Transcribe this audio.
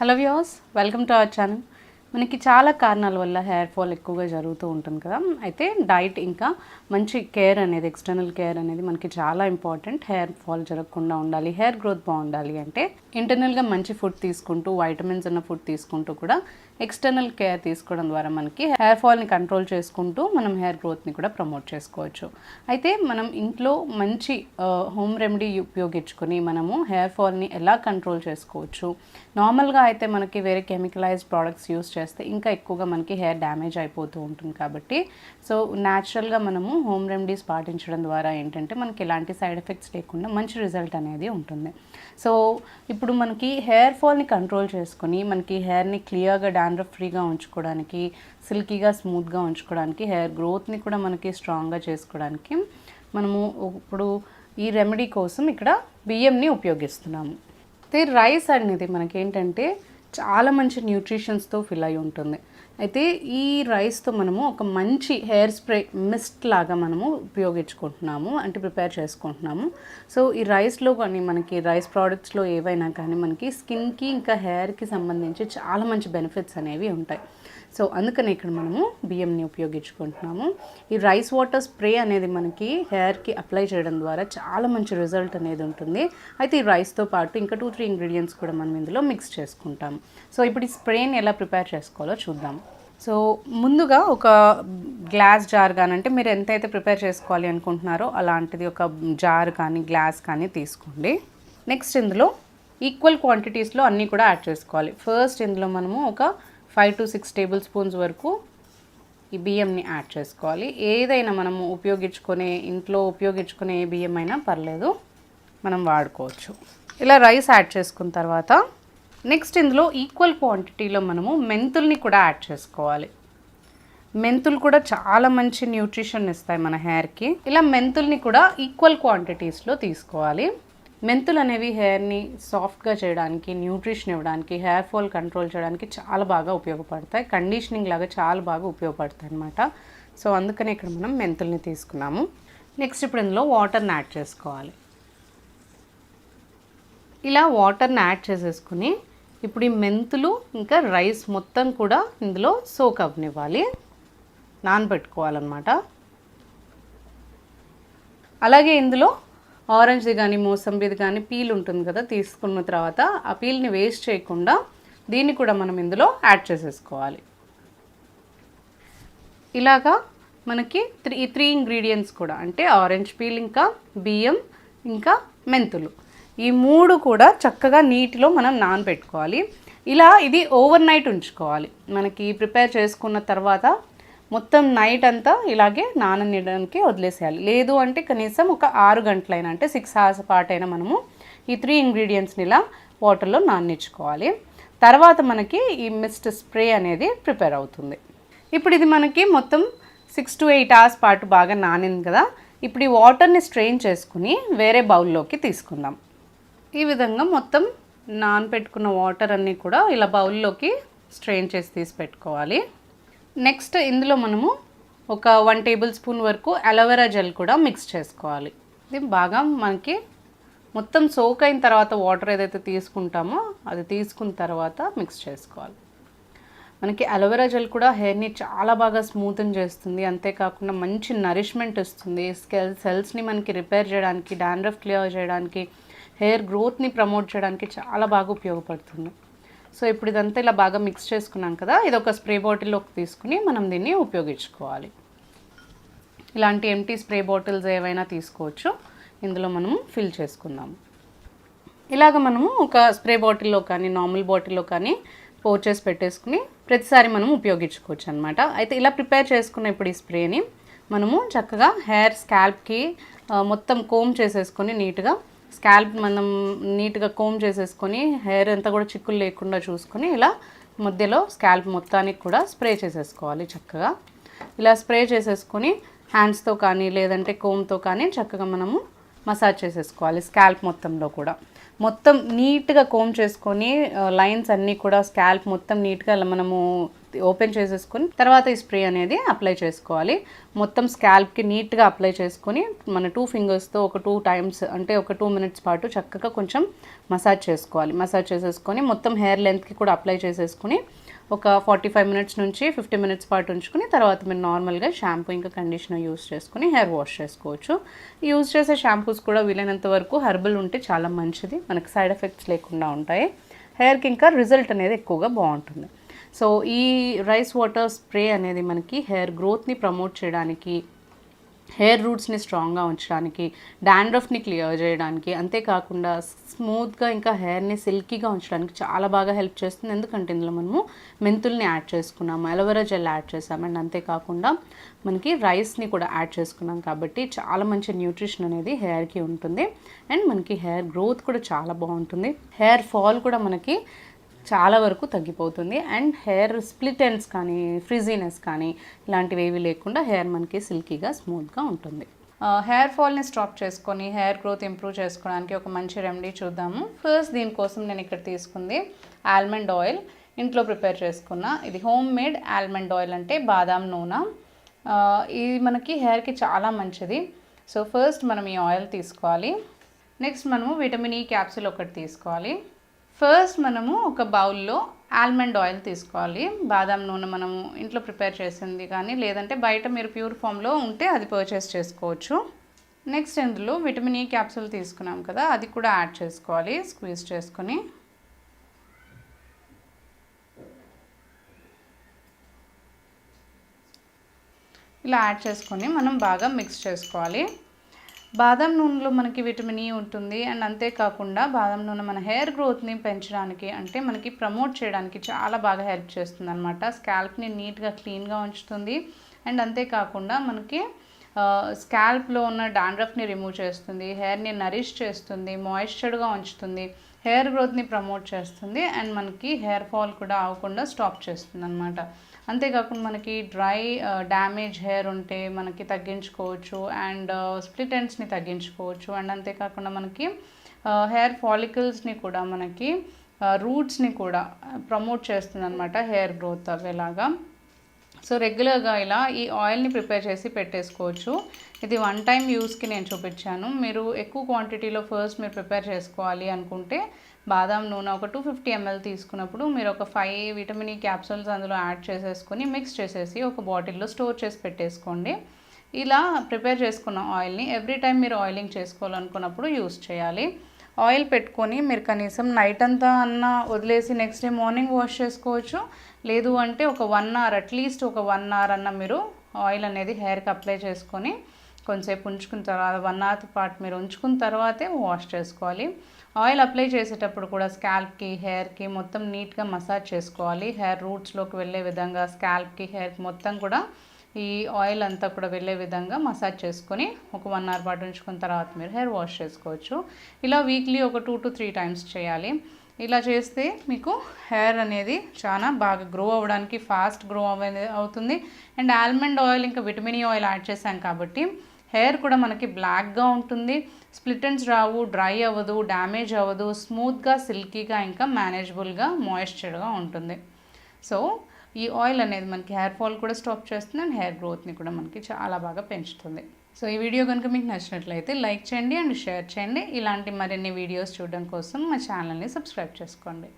Hello viewers, welcome to our channel. మనకి చాలా కారణాల వల్ల హెయిర్ ఫాల్ ఎక్కువగా జరుగుతూ ఉంటుంది కదా. అయితే డైట్ ఇంకా మంచి కేర్ అనేది, ఎక్స్టర్నల్ కేర్ అనేది మనకి చాలా ఇంపార్టెంట్. హెయిర్ ఫాల్ జరగకుండా ఉండాలి, హెయిర్ గ్రోత్ బాగుండాలి అంటే ఇంటర్నల్గా మంచి ఫుడ్ తీసుకుంటూ, వైటమిన్స్ ఉన్న ఫుడ్ తీసుకుంటూ కూడా ఎక్స్టర్నల్ కేర్ తీసుకోవడం ద్వారా మనకి హెయిర్ ఫాల్ని కంట్రోల్ చేసుకుంటూ మనం హెయిర్ గ్రోత్ని కూడా ప్రమోట్ చేసుకోవచ్చు. అయితే మనం ఇంట్లో మంచి హోమ్ రెమెడీ ఉపయోగించుకొని మనము హెయిర్ ఫాల్ని ఎలా కంట్రోల్ చేసుకోవచ్చు. నార్మల్గా అయితే మనకి వేరే కెమికలైజ్డ్ ప్రోడక్ట్స్ యూస్ చేస్తే ఇంకా ఎక్కువగా మనకి హెయిర్ డ్యామేజ్ అయిపోతూ ఉంటుంది. కాబట్టి సో న్యాచురల్గా మనము హోమ్ రెమెడీస్ పాటించడం ద్వారా ఏంటంటే మనకి ఎలాంటి సైడ్ ఎఫెక్ట్స్ లేకుండా మంచి రిజల్ట్ అనేది ఉంటుంది. సో ఇప్పుడు మనకి హెయిర్ ఫాల్ని కంట్రోల్ చేసుకొని మనకి హెయిర్ని క్లియర్గా డాండ్రఫ్ ఫ్రీగా ఉంచుకోవడానికి, సిల్కీగా స్మూత్గా ఉంచుకోవడానికి, హెయిర్ గ్రోత్ని కూడా మనకి స్ట్రాంగ్గా చేసుకోవడానికి మనము ఇప్పుడు ఈ రెమెడీ కోసం ఇక్కడ బియ్యంని ఉపయోగిస్తున్నాము. అయితే రైస్ అనేది మనకి ఏంటంటే చాలా మంచి న్యూట్రిషన్స్తో ఫిల్ అయి ఉంటుంది. అయితే ఈ రైస్తో మనము ఒక మంచి హెయిర్ స్ప్రే మిస్ట్ లాగా మనము ఉపయోగించుకుంటున్నాము, అంటే ప్రిపేర్ చేసుకుంటున్నాము. సో ఈ రైస్లో కానీ మనకి రైస్ ప్రోడక్ట్స్లో ఏవైనా కానీ మనకి స్కిన్కి ఇంకా హెయిర్కి సంబంధించి చాలా మంచి బెనిఫిట్స్ అనేవి ఉంటాయి. సో అందుకని ఇక్కడ మనము బియ్యంని ఉపయోగించుకుంటున్నాము. ఈ రైస్ వాటర్ స్ప్రే అనేది మనకి హెయిర్కి అప్లై చేయడం ద్వారా చాలా మంచి రిజల్ట్ అనేది ఉంటుంది. అయితే ఈ రైస్తో పాటు ఇంకా 2-3 ఇంగ్రీడియంట్స్ కూడా మనం ఇందులో మిక్స్ చేసుకుంటాము. సో ఇప్పుడు ఈ స్ప్రేని ఎలా ప్రిపేర్ చేసుకోవాలో చూద్దాం. సో ముందుగా ఒక గ్లాస్ జార్ కానీ, అంటే మీరు ఎంతైతే ప్రిపేర్ చేసుకోవాలి అనుకుంటున్నారో అలాంటిది ఒక జార్ కానీ గ్లాస్ కానీ తీసుకోండి. నెక్స్ట్ ఇందులో ఈక్వల్ క్వాంటిటీస్లో అన్నీ కూడా యాడ్ చేసుకోవాలి. ఫస్ట్ ఇందులో మనము ఒక 5 to 6 టేబుల్ స్పూన్స్ వరకు ఈ బియ్యంని యాడ్ చేసుకోవాలి. ఏదైనా మనము ఇంట్లో ఉపయోగించుకునే ఏ బియ్యం అయినా పర్లేదు, మనం వాడుకోవచ్చు. ఇలా రైస్ యాడ్ చేసుకున్న తర్వాత నెక్స్ట్ ఇందులో ఈక్వల్ క్వాంటిటీలో మనము మెంతుల్ని కూడా యాడ్ చేసుకోవాలి. మెంతులు కూడా చాలా మంచి న్యూట్రిషన్ ఇస్తాయి మన హెయిర్కి. ఇలా మెంతుల్ని కూడా ఈక్వల్ క్వాంటిటీస్లో తీసుకోవాలి. మెంతులు అనేవి హెయిర్ని సాఫ్ట్గా చేయడానికి, న్యూట్రిషన్ ఇవ్వడానికి, హెయిర్ ఫాల్ కంట్రోల్ చేయడానికి చాలా బాగా ఉపయోగపడతాయి. కండిషనింగ్ లాగా చాలా బాగా ఉపయోగపడతాయి అన్నమాట. సో అందుకని ఇక్కడ మనం మెంతుల్ని తీసుకున్నాము. నెక్స్ట్ ఇప్పుడు ఇందులో వాటర్ని యాడ్ చేసుకోవాలి. ఇలా వాటర్ని యాడ్ చేసేసుకుని ఇప్పుడు ఈ మెంతులు ఇంకా రైస్ మొత్తం కూడా ఇందులో సోక్ అవ్వనివ్వాలి, నానబెట్టుకోవాలన్నమాట. అలాగే ఇందులో ఆరెంజ్ది కానీ మోసంబిది కానీ పీల్ ఉంటుంది కదా, తీసుకున్న తర్వాత ఆ పీల్ని వేస్ట్ చేయకుండా దీన్ని కూడా మనం ఇందులో యాడ్ చేసేసుకోవాలి. ఇలాగా మనకి త్రీ ఇంగ్రీడియంట్స్ కూడా, అంటే ఆరెంజ్ పీల్, ఇంకా బియ్యం, ఇంకా మెంతులు, ఈ మూడు కూడా చక్కగా నీటిలో మనం నానబెట్టుకోవాలి. ఇలా ఇది ఓవర్ నైట్ ఉంచుకోవాలి. మనకి ప్రిపేర్ చేసుకున్న తర్వాత మొత్తం నైట్ అంతా ఇలాగే నాననియడానికి వదిలేసేయాలి. లేదు అంటే కనీసం ఒక 6 గంటలైనా, అంటే 6 hours పాటైనా మనము ఈ 3 ఇంగ్రీడియంట్స్ని ఇలా వాటర్లో నాననిచ్చుకోవాలి. తర్వాత మనకి ఈ మిస్ట్ స్ప్రే అనేది ప్రిపేర్ అవుతుంది. ఇప్పుడు ఇది మనకి మొత్తం 6 to 8 hours పాటు బాగా నానింది కదా. ఇప్పుడు ఈ వాటర్ని స్ట్రెయిన్ చేసుకుని వేరే బౌల్లోకి తీసుకుందాం. ఈ విధంగా మొత్తం నానపెట్టుకున్న వాటర్ అన్నీ కూడా ఇలా బౌల్లోకి స్ట్రెయిన్ చేసి తీసి పెట్టుకోవాలి. నెక్స్ట్ ఇందులో మనము ఒక 1 టేబుల్ స్పూన్ వరకు అలోవెరా జెల్ కూడా మిక్స్ చేసుకోవాలి. ఇది బాగా మనకి మొత్తం సోక్ అయిన తర్వాత వాటర్ ఏదైతే తీసుకుంటామో అది తీసుకున్న తర్వాత మిక్స్ చేసుకోవాలి. మనకి అలోవెరా జెల్ కూడా హెయిర్ని చాలా బాగా స్మూతన్ చేస్తుంది. అంతేకాకుండా మంచి నరిష్మెంట్ ఇస్తుంది. సెల్స్ని మనకి రిపేర్ చేయడానికి, డాండ్రఫ్ క్లియర్ చేయడానికి, హెయిర్ గ్రోత్ని ప్రమోట్ చేయడానికి చాలా బాగా ఉపయోగపడుతుంది. సో ఇప్పుడు ఇదంతా ఇలా బాగా మిక్స్ చేసుకున్నాం కదా, ఇది ఒక స్ప్రే బాటిల్లోకి తీసుకుని మనం దీన్ని ఉపయోగించుకోవాలి. ఇలాంటి ఎంటీ స్ప్రే బాటిల్స్ ఏవైనా తీసుకోవచ్చు, ఇందులో మనము ఫిల్ చేసుకుందాము. ఇలాగ మనము ఒక స్ప్రే బాటిల్లో కానీ నార్మల్ బాటిల్లో కానీ పోర్ చేసి పెట్టేసుకుని ప్రతిసారి మనం ఉపయోగించుకోవచ్చు అనమాట. అయితే ఇలా ప్రిపేర్ చేసుకున్న ఇప్పుడు ఈ స్ప్రేని మనము చక్కగా హెయిర్ స్కాల్ప్కి మొత్తం కోమ్ చేసేసుకొని నీట్గా మనం నీట్గా కోమ్ చేసేసుకొని హెయిర్ అంతా కూడా చిక్కులు లేకుండా చూసుకొని ఇలా మధ్యలో స్కాల్ప్ మొత్తానికి కూడా స్ప్రే చేసేసుకోవాలి. చక్కగా ఇలా స్ప్రే చేసేసుకొని హ్యాండ్స్తో కానీ లేదంటే కోమ్తో కానీ చక్కగా మనము మసాజ్ చేసేసుకోవాలి. స్కాల్ప్ మొత్తంలో కూడా మొత్తం నీట్గా కోమ్ చేసుకొని లైన్స్ అన్నీ కూడా స్కాల్ప్ మొత్తం నీట్గా మనము ఓపెన్ చేసేసుకొని తర్వాత ఈ స్ప్రే అనేది అప్లై చేసుకోవాలి. మొత్తం స్కాల్ప్కి నీట్గా అప్లై చేసుకొని మన 2 ఫింగర్స్తో ఒక 2 టైమ్స్ అంటే ఒక 2 మినిట్స్ పాటు చక్కగా కొంచెం మసాజ్ చేసుకోవాలి. మసాజ్ చేసేసుకొని మొత్తం హెయిర్ లెంత్కి కూడా అప్లై చేసేసుకుని ఒక 45 మినిట్స్ నుంచి 50 మినిట్స్ పాటు ఉంచుకుని తర్వాత మీరు నార్మల్గా షాంపూ ఇంకా కండిషనర్ యూస్ చేసుకుని హెయిర్ వాష్ చేసుకోవచ్చు. యూజ్ చేసే షాంపూస్ కూడా వీలైనంత వరకు హెర్బల్ ఉంటే చాలా మంచిది, మనకి సైడ్ ఎఫెక్ట్స్ లేకుండా ఉంటాయి. హెయిర్కి ఇంకా రిజల్ట్ అనేది ఎక్కువగా బాగుంటుంది. సో ఈ రైస్ వాటర్ స్ప్రే అనేది మనకి హెయిర్ గ్రోత్ని ప్రమోట్ చేయడానికి, హెయిర్ రూట్స్ని స్ట్రాంగ్గా ఉంచడానికి, డాండ్రఫ్ని క్లియర్ చేయడానికి, అంతేకాకుండా స్మూత్గా ఇంకా హెయిర్ని సిల్కీగా ఉంచడానికి చాలా బాగా హెల్ప్ చేస్తుంది. ఎందుకంటే ఇందులో మనము మెంతుల్ని యాడ్ చేసుకున్నాము, అలోవెరా జెల్ యాడ్ చేసాము, అండ్ అంతేకాకుండా మనకి రైస్ని కూడా యాడ్ చేసుకున్నాం కాబట్టి చాలా మంచి న్యూట్రిషన్ అనేది హెయిర్కి ఉంటుంది. అండ్ మనకి హెయిర్ గ్రోత్ కూడా చాలా బాగుంటుంది. హెయిర్ ఫాల్ కూడా మనకి చాలా వరకు తగ్గిపోతుంది. అండ్ హెయిర్ స్ప్లిట్ ఎండ్స్ కానీ ఫ్రిజీనెస్ కానీ ఇలాంటివి ఏవి లేకుండా హెయిర్ మనకి సిల్కీగా స్మూత్గా ఉంటుంది. హెయిర్ ఫాల్ని స్టాప్ చేసుకొని హెయిర్ గ్రోత్ ఇంప్రూవ్ చేసుకోవడానికి ఒక మంచి రెమెడీ చూద్దాము. ఫస్ట్ దీనికోసం నేను ఇక్కడ తీసుకుంది ఆల్మండ్ ఆయిల్, ఇంట్లో ప్రిపేర్ చేసుకున్న ఇది హోమ్ మేడ్ ఆల్మండ్ ఆయిల్ అంటే బాదాం నూనె. ఇది మనకి హెయిర్కి చాలా మంచిది. సో ఫస్ట్ మనం ఈ ఆయిల్ తీసుకోవాలి. నెక్స్ట్ మనము విటమిన్ ఈ క్యాప్సూల్ ఒకటి తీసుకోవాలి. ఫస్ట్ మనము ఒక బౌల్లో ఆల్మండ్ ఆయిల్ తీసుకోవాలి. బాదాం నూనె మనము ఇంట్లో ప్రిపేర్ చేసింది కానీ లేదంటే బయట మీరు ప్యూర్ ఫామ్లో ఉంటే అది పర్చేస్ చేసుకోవచ్చు. నెక్స్ట్ ఇందులో విటమిన్ ఈ క్యాప్సూల్ తీసుకున్నాం కదా, అది కూడా యాడ్ చేసుకోవాలి. స్క్వీజ్ చేసుకొని ఇలా యాడ్ చేసుకొని మనం బాగా మిక్స్ చేసుకోవాలి. బాదం నూనెలో మనకి విటమిన్ ఈ ఉంటుంది. అండ్ అంతేకాకుండా బాదం నూనె మన హెయిర్ గ్రోత్ని పెంచడానికి అంటే మనకి ప్రమోట్ చేయడానికి చాలా బాగా హెల్ప్ చేస్తుంది అనమాట. స్కాల్ప్ని నీట్గా క్లీన్గా ఉంచుతుంది. అండ్ అంతేకాకుండా మనకి స్కాల్ప్లో ఉన్న డాండ్రఫ్ని రిమూవ్ చేస్తుంది, హెయిర్ని నరిష్ చేస్తుంది, మాయిశ్చర్గా ఉంచుతుంది, హెయిర్ గ్రోత్ని ప్రమోట్ చేస్తుంది. అండ్ మనకి హెయిర్ ఫాల్ కూడా అవ్వకుండా స్టాప్ చేస్తుంది అనమాట. అంతేకాకుండా మనకి డ్రై డ్యామేజ్ హెయిర్ ఉంటే మనకి తగ్గించుకోవచ్చు. అండ్ స్ప్లిట్ ఎండ్స్ని తగ్గించుకోవచ్చు. అండ్ అంతేకాకుండా మనకి హెయిర్ ఫాలికల్స్ని కూడా మనకి రూట్స్ని కూడా ప్రమోట్ చేస్తుంది అనమాట హెయిర్ గ్రోత్ అవేలాగా. సో రెగ్యులర్గా ఇలా ఈ ఆయిల్ని ప్రిపేర్ చేసి పెట్టేసుకోవచ్చు. ఇది 1 టైం యూస్కి నేను చూపించాను. మీరు ఎక్కువ క్వాంటిటీలో ఫస్ట్ మీరు ప్రిపేర్ చేసుకోవాలి అనుకుంటే బాదాం నూనె ఒక 250 ml తీసుకున్నప్పుడు మీరు ఒక 5 విటమిన్ ఈ క్యాప్సూల్స్ అందులో యాడ్ చేసేసుకొని మిక్స్ చేసేసి ఒక బాటిల్లో స్టోర్ చేసి పెట్టేసుకోండి. ఇలా ప్రిపేర్ చేసుకున్న ఆయిల్ని ఎవ్రీ టైం మీరు ఆయిలింగ్ చేసుకోవాలనుకున్నప్పుడు యూస్ చేయాలి. ఆయిల్ పెట్టుకొని మీరు కనీసం నైట్ అంతా అన్న వదిలేసి నెక్స్ట్ డే మార్నింగ్ వాష్ చేసుకోవచ్చు. లేదు అంటే ఒక 1 అవర్ అట్లీస్ట్ ఒక 1 అవర్ అన్న మీరు ఆయిల్ అనేది హెయిర్కి అప్లై చేసుకొని కొంచెంసేపు ఉంచుకున్న తర్వాత 1 అవర్ పాటు మీరు ఉంచుకున్న తర్వాతే వాష్ చేసుకోవాలి. ఆయిల్ అప్లై చేసేటప్పుడు కూడా స్కాల్ప్కి హెయిర్కి మొత్తం నీట్గా మసాజ్ చేసుకోవాలి. హెయిర్ రూట్స్లోకి వెళ్ళే విధంగా స్కాల్ప్కి హెయిర్కి మొత్తం కూడా ఈ ఆయిల్ అంతా కూడా వెళ్ళే విధంగా మసాజ్ చేసుకొని ఒక 1 అవర్ పాటు ఉంచుకున్న తర్వాత మీరు హెయిర్ వాష్ చేసుకోవచ్చు. ఇలా వీక్లీ ఒక 2 to 3 టైమ్స్ చేయాలి. ఇలా చేస్తే మీకు హెయిర్ అనేది చాలా బాగా గ్రో అవ్వడానికి ఫాస్ట్ గ్రో అవుతుంది. అండ్ ఆల్మండ్ ఆయిల్ ఇంకా విటమిన్ ఈ ఆయిల్ యాడ్ చేశాం కాబట్టి హెయిర్ కూడా మనకి బ్లాక్గా ఉంటుంది, స్ప్లిట్ ఎండ్స్ రావు, డ్రై అవ్వదు, డ్యామేజ్ అవ్వదు, స్మూత్గా సిల్కీగా ఇంకా మేనేజబుల్గా మాయిశ్చర్గా ఉంటుంది. సో ఈ ఆయిల్ అనేది మనకి హెయిర్ ఫాల్ కూడా స్టాప్ చేస్తుంది అండ్ హెయిర్ గ్రోత్ని కూడా మనకి చాలా బాగా పెంచుతుంది. సో ఈ వీడియో కనుక మీకు నచ్చినట్లయితే లైక్ చేయండి అండ్ షేర్ చేయండి. ఇలాంటి మరిన్ని వీడియోస్ చూడడం కోసం మా ఛానల్ని సబ్స్క్రైబ్ చేసుకోండి.